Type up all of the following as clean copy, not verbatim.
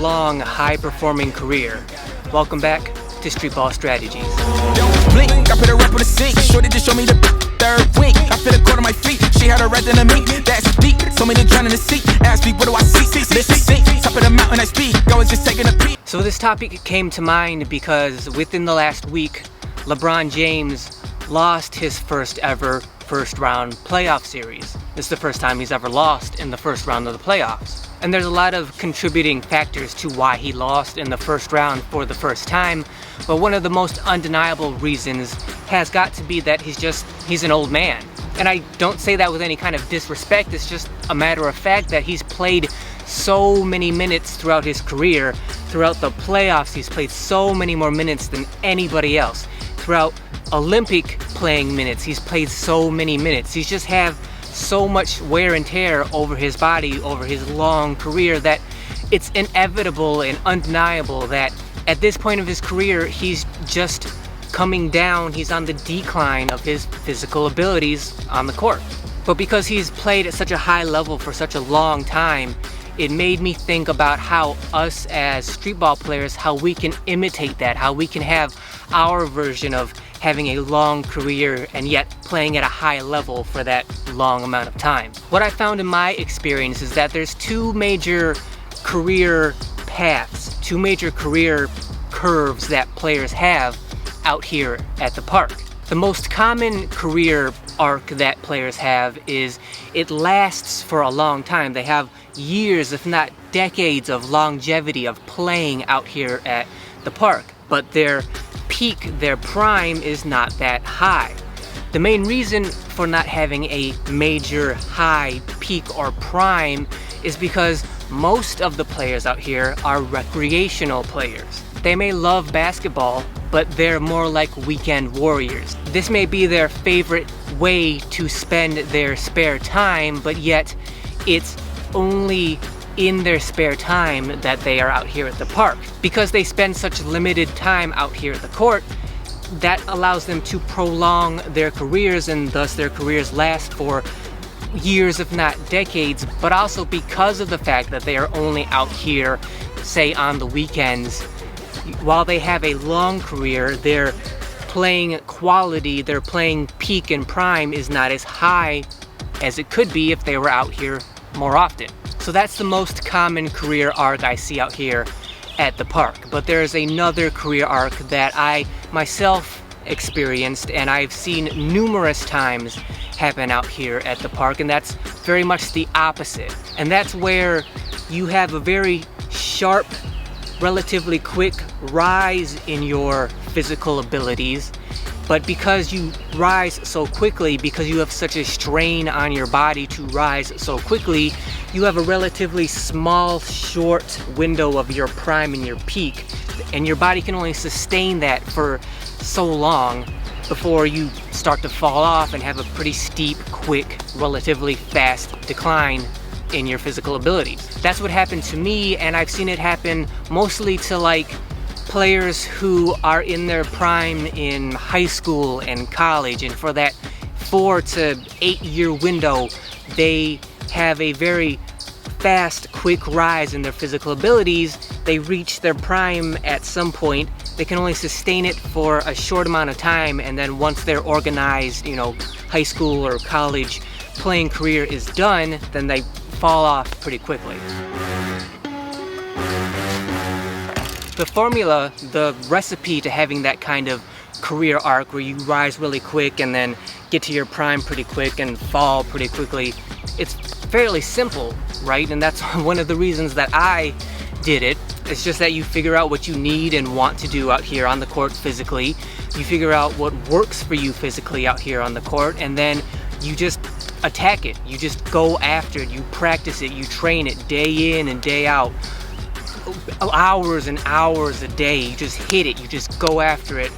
long, high-performing career. Welcome back to Streetball Strategies. Blink, I put her up on the sink. Shorty just show me the third wink. I feel the court on my feet. She had her right than me. That's deep. So many drown in the seat. Ask me, what do I see? Listen, top of the mountain, I speed. I was just taking a peek. So this topic came to mind because within the last week, Lebron James lost his first ever first round playoff series. This is the first time he's ever lost in the first round of the playoffs. And there's a lot of contributing factors to why he lost in the first round for the first time. But one of the most undeniable reasons has got to be that he's an old man. And I don't say that with any kind of disrespect. It's just a matter of fact that he's played so many minutes throughout his career. Throughout the playoffs, he's played so many more minutes than anybody else. Throughout Olympic playing minutes, he's played so many minutes. He's just have so much wear and tear over his body, over his long career, that it's inevitable and undeniable that at this point of his career, he's just coming down. He's on the decline of his physical abilities on the court. But because he's played at such a high level for such a long time, it made me think about how us as streetball players, how we can imitate that, how we can have our version of having a long career and yet playing at a high level for that long amount of time. What I found in my experience is that there's two major career paths, two major career curves that players have out here at the park. The most common career arc that players have is it lasts for a long time. They have years, if not decades, of longevity of playing out here at the park. But their peak, their prime is not that high. The main reason for not having a major high peak or prime is because most of the players out here are recreational players. They may love basketball, but they're more like weekend warriors. This may be their favorite way to spend their spare time, but yet it's only in their spare time that they are out here at the park. Because they spend such limited time out here at the court, that allows them to prolong their careers, and thus their careers last for years, if not decades. But also because of the fact that they are only out here, say on the weekends, while they have a long career, their playing quality, their playing peak and prime is not as high as it could be if they were out here more often. So that's the most common career arc I see out here at the park. But there's another career arc that I myself experienced and I've seen numerous times happen out here at the park, and that's very much the opposite. And that's where you have a very sharp, relatively quick rise in your physical abilities, but because you rise so quickly, because you have such a strain on your body to rise so quickly, you have a relatively small, short window of your prime and your peak, and your body can only sustain that for so long before you start to fall off and have a pretty steep, quick, relatively fast decline in your physical abilities. That's what happened to me, and I've seen it happen mostly to like players who are in their prime in high school and college, and for that 4 to 8 year window, they have a very fast, quick rise in their physical abilities. They reach their prime at some point. They can only sustain it for a short amount of time, and then once their organized, high school or college playing career is done, then they fall off pretty quickly. The formula, the recipe to having that kind of career arc where you rise really quick and then get to your prime pretty quick and fall pretty quickly, it's fairly simple, right? And that's one of the reasons that I did it. It's just that you figure out what you need and want to do out here on the court physically. You figure out what works for you physically out here on the court, and then you just attack it. You just go after it. You practice it. You train it day in and day out. Hours and hours a day. You just hit it. You just go after it.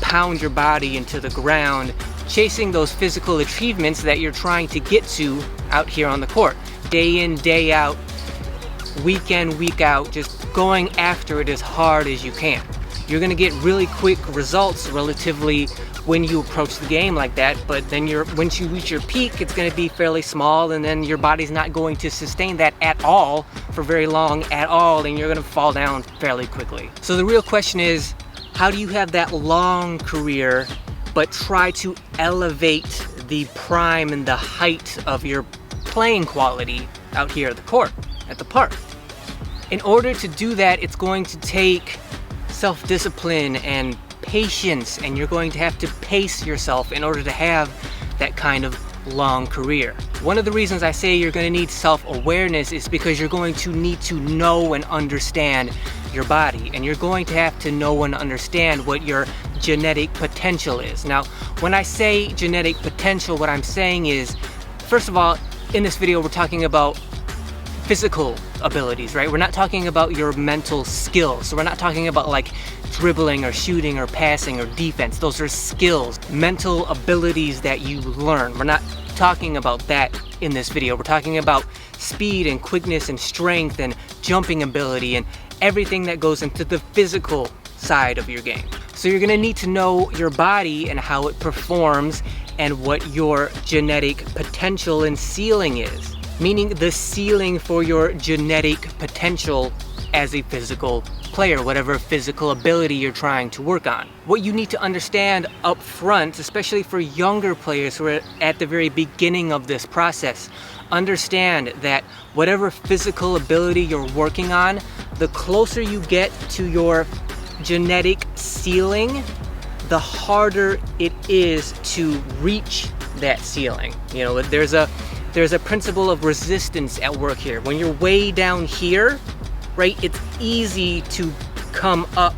Pound your body into the ground, chasing those physical achievements that you're trying to get to out here on the court. Day in, day out, week in, week out, just going after it as hard as you can. You're going to get really quick results relatively when you approach the game like that, but then once you reach your peak, it's going to be fairly small, and then your body's not going to sustain that at all for very long at all, and you're gonna fall down fairly quickly. So the real question is, how do you have that long career but try to elevate the prime and the height of your playing quality out here at the court, at the park? In order to do that, it's going to take self-discipline and patience, and you're going to have to pace yourself in order to have that kind of long career. One of the reasons I say you're going to need self-awareness is because you're going to need to know and understand your body, and you're going to have to know and understand what your genetic potential is. Now, when I say genetic potential, what I'm saying is, first of all, in this video we're talking about physical abilities, right? We're not talking about your mental skills. So we're not talking about like dribbling or shooting or passing or defense. Those are skills, mental abilities that you learn. We're not talking about that in this video. We're talking about speed and quickness and strength and jumping ability and everything that goes into the physical side of your game. So you're gonna need to know your body and how it performs and what your genetic potential and ceiling is. Meaning the ceiling for your genetic potential as a physical player, whatever physical ability you're trying to work on. What you need to understand up front, especially for younger players who are at the very beginning of this process, understand that whatever physical ability you're working on, the closer you get to your genetic ceiling, the harder it is to reach that ceiling. You know, there's a principle of resistance at work here. When you're way down here, right, it's easy to come up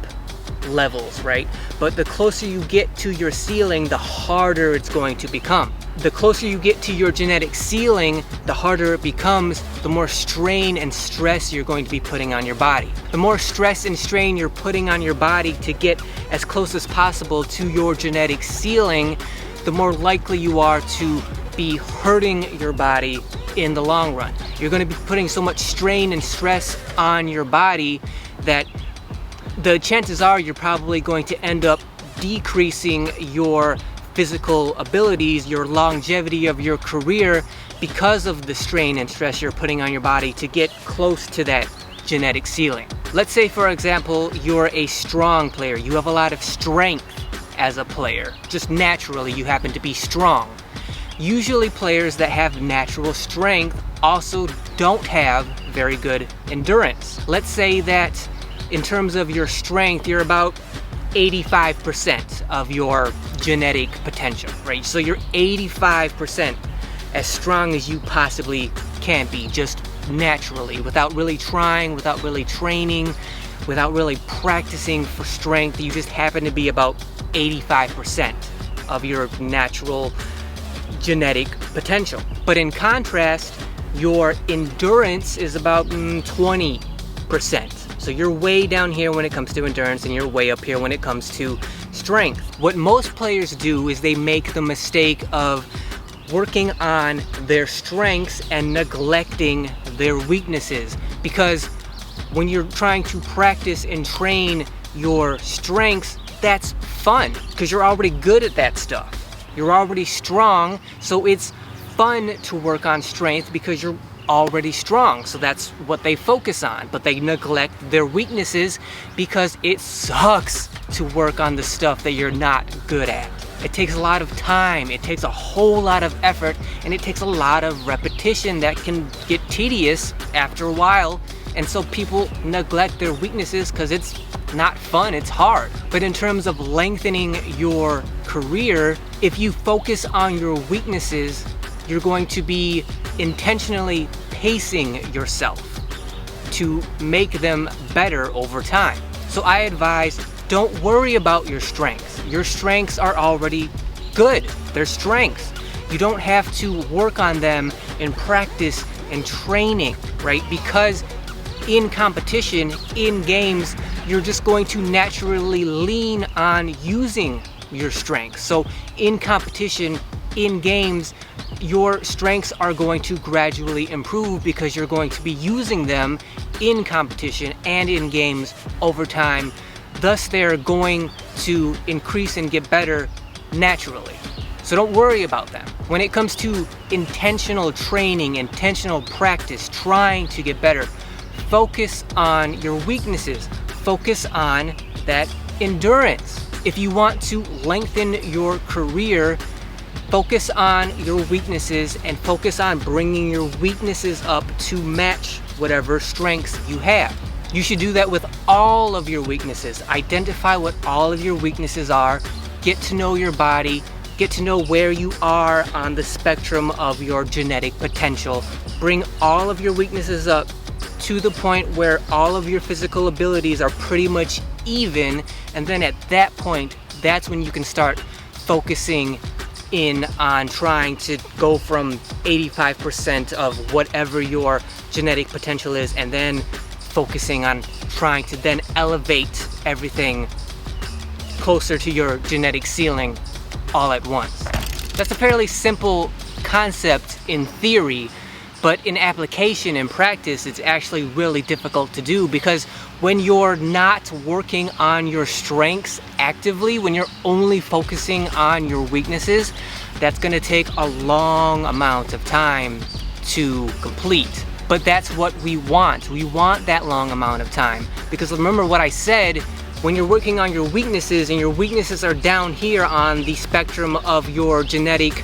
levels, right? But the closer you get to your ceiling, the harder it's going to become. The closer you get to your genetic ceiling, the harder it becomes, the more strain and stress you're going to be putting on your body. The more stress and strain you're putting on your body to get as close as possible to your genetic ceiling, the more likely you are to be hurting your body in the long run. You're going to be putting so much strain and stress on your body that the chances are you're probably going to end up decreasing your physical abilities, your longevity of your career, because of the strain and stress you're putting on your body to get close to that genetic ceiling. Let's say, for example, you're a strong player. You have a lot of strength as a player. Just naturally, you happen to be strong. Usually players that have natural strength also don't have very good endurance. Let's say that in terms of your strength, you're about 85% of your genetic potential, right? So you're 85% as strong as you possibly can be, just naturally, without really trying, without really training, without really practicing for strength. You just happen to be about 85% of your natural genetic potential. But in contrast, your endurance is about 20%. So you're way down here when it comes to endurance, and you're way up here when it comes to strength. What most players do is they make the mistake of working on their strengths and neglecting their weaknesses, because when you're trying to practice and train your strengths, that's fun because you're already good at that stuff. You're already strong, so it's fun to work on strength because you're already strong. So that's what they focus on, but they neglect their weaknesses because it sucks to work on the stuff that you're not good at. It takes a lot of time, it takes a whole lot of effort, and it takes a lot of repetition that can get tedious after a while. And so people neglect their weaknesses because it's not fun, it's hard. But in terms of lengthening your career, if you focus on your weaknesses, you're going to be intentionally pacing yourself to make them better over time. So I advise, don't worry about your strengths. Your strengths are already good. They're strengths. You don't have to work on them in practice and training, right? Because in competition, in games, you're just going to naturally lean on using your strengths. So in competition, in games, your strengths are going to gradually improve because you're going to be using them in competition and in games over time. Thus, they're going to increase and get better naturally. So don't worry about them. When it comes to intentional training, intentional practice, trying to get better, focus on your weaknesses. Focus on that endurance. If you want to lengthen your career, focus on your weaknesses and focus on bringing your weaknesses up to match whatever strengths you have. You should do that with all of your weaknesses. Identify what all of your weaknesses are, get to know your body, get to know where you are on the spectrum of your genetic potential. Bring all of your weaknesses up to the point where all of your physical abilities are pretty much even, and then at that point, that's when you can start focusing in on trying to go from 85% of whatever your genetic potential is, and then focusing on trying to then elevate everything closer to your genetic ceiling all at once. That's a fairly simple concept in theory, but in application and practice, it's actually really difficult to do, because when you're not working on your strengths actively, when you're only focusing on your weaknesses, that's gonna take a long amount of time to complete. But that's what we want. We want that long amount of time. Because remember what I said, when you're working on your weaknesses and your weaknesses are down here on the spectrum of your genetic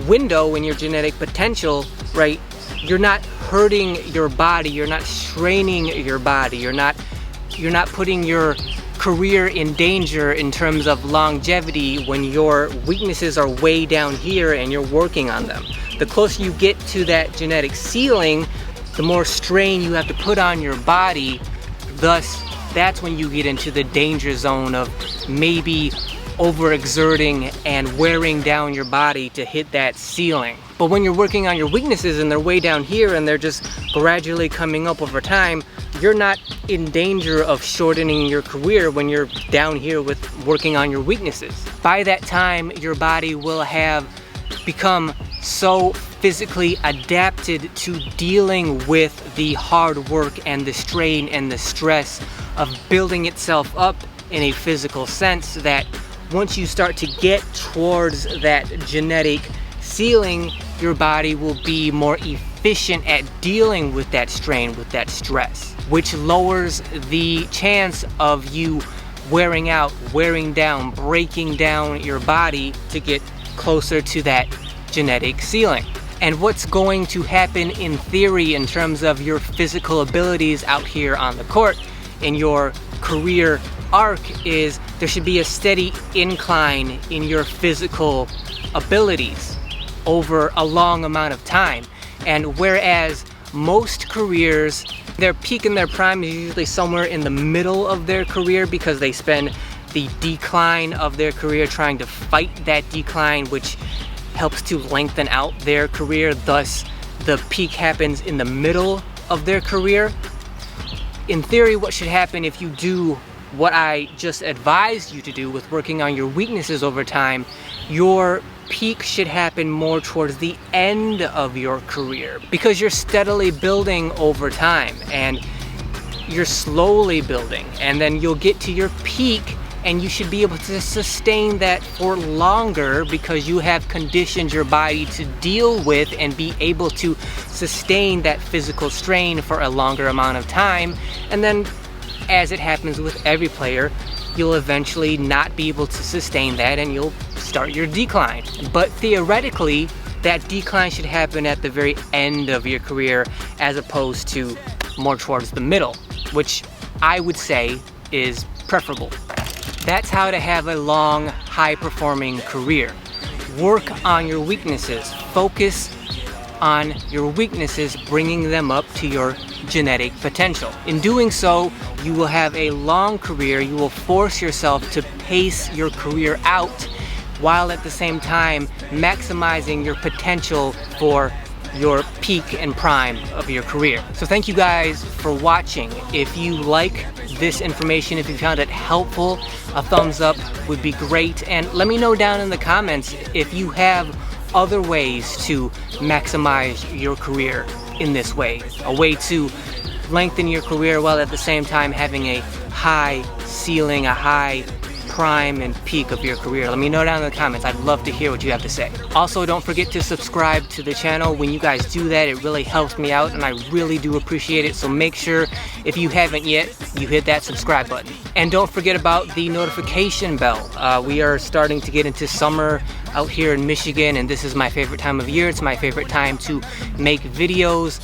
window and your genetic potential, right? You're not hurting your body, you're not straining your body, you're not putting your career in danger in terms of longevity when your weaknesses are way down here and you're working on them. The closer you get to that genetic ceiling, the more strain you have to put on your body. Thus, that's when you get into the danger zone of maybe overexerting and wearing down your body to hit that ceiling. But when you're working on your weaknesses and they're way down here and they're just gradually coming up over time, you're not in danger of shortening your career when you're down here with working on your weaknesses. By that time, your body will have become so physically adapted to dealing with the hard work and the strain and the stress of building itself up in a physical sense that once you start to get towards that genetic ceiling, your body will be more efficient at dealing with that strain, with that stress, which lowers the chance of you wearing out, wearing down, breaking down your body to get closer to that genetic ceiling. And what's going to happen in theory in terms of your physical abilities out here on the court in your career arc is there should be a steady incline in your physical abilities over a long amount of time. And whereas most careers, their peak and their prime is usually somewhere in the middle of their career because they spend the decline of their career trying to fight that decline, which helps to lengthen out their career. Thus, the peak happens in the middle of their career. In theory, what should happen if you do what I just advised you to do with working on your weaknesses over time, your peak should happen more towards the end of your career, because you're steadily building over time and you're slowly building, and then you'll get to your peak and you should be able to sustain that for longer because you have conditioned your body to deal with and be able to sustain that physical strain for a longer amount of time. And then, as it happens with every player, you'll eventually not be able to sustain that and you'll start your decline. But theoretically, that decline should happen at the very end of your career as opposed to more towards the middle, which I would say is preferable. That's how to have a long, high-performing career. Work on your weaknesses. Focus on your weaknesses, bringing them up to your genetic potential. In doing so, you will have a long career. You will force yourself to pace your career out while at the same time maximizing your potential for your peak and prime of your career. So thank you guys for watching. If you like this information, if you found it helpful, a thumbs up would be great. And let me know down in the comments if you have other ways to maximize your career in this way. A way to lengthen your career while at the same time having a high ceiling, a high prime and peak of your career? Let me know down in the comments. I'd love to hear what you have to say. Also, don't forget to subscribe to the channel. When you guys do that, it really helps me out and I really do appreciate it. So make sure, if you haven't yet, you hit that subscribe button. And don't forget about the notification bell. We are starting to get into summer out here in Michigan, and this is my favorite time of year. It's my favorite time to make videos.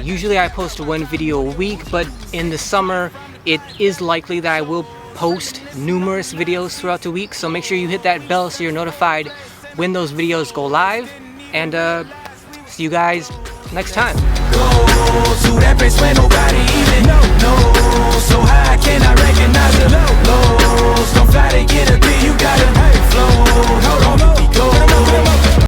Usually I post one video a week, but in the summer, it is likely that I will post numerous videos throughout the week, so make sure you hit that bell so you're notified when those videos go live, and see you guys next time. Go to that place where nobody even